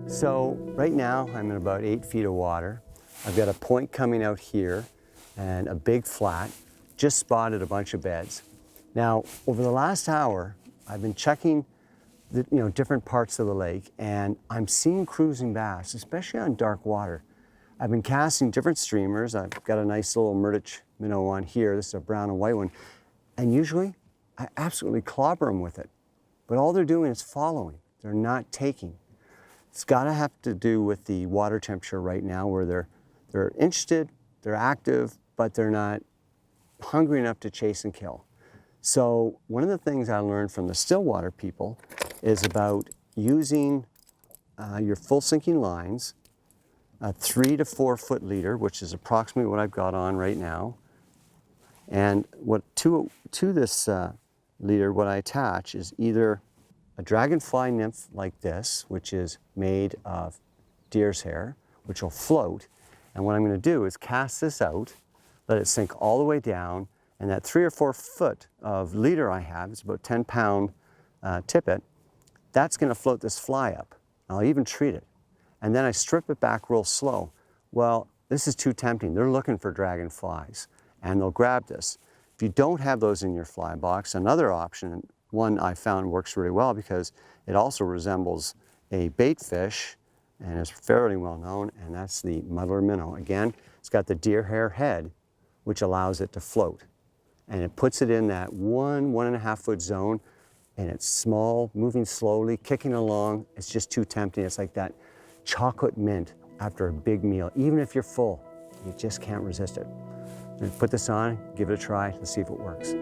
So right now I'm in about 8 feet of water. I've got a point coming out here and a big flat. Just spotted a bunch of beds. Now, over the last hour, I've been checking the, different parts of the lake, and I'm seeing cruising bass, especially on dark water. I've been casting different streamers. I've got a nice little Murtich minnow on here. This is a brown and white one. And usually, I absolutely clobber them with it. But all they're doing is following. They're not taking. It's got to have to do with the water temperature right now, where they're interested, they're active, but they're not hungry enough to chase and kill. So one of the things I learned from the stillwater people is about using your full sinking lines, a 3 to 4 foot leader, which is approximately what I've got on right now. And what to this leader, what I attach is either a dragonfly nymph like this, which is made of deer's hair, which will float. And what I'm going to do is cast this out, let it sink all the way down, and that 3 or 4 foot of leader I have, it's about 10-pound tippet, that's going to float this fly up. I'll even treat it. And then I strip it back real slow. Well, this is too tempting. They're looking for dragonflies, and they'll grab this. If you don't have those in your fly box, another option, one I found works really well because it also resembles a bait fish and is fairly well known, and that's the muddler minnow. Again, it's got the deer hair head, which allows it to float. And it puts it in that 1.5 foot zone, and it's small, moving slowly, kicking along. It's just too tempting. It's like that chocolate mint after a big meal. Even if you're full, you just can't resist it. Put this on, give it a try, let's see if it works.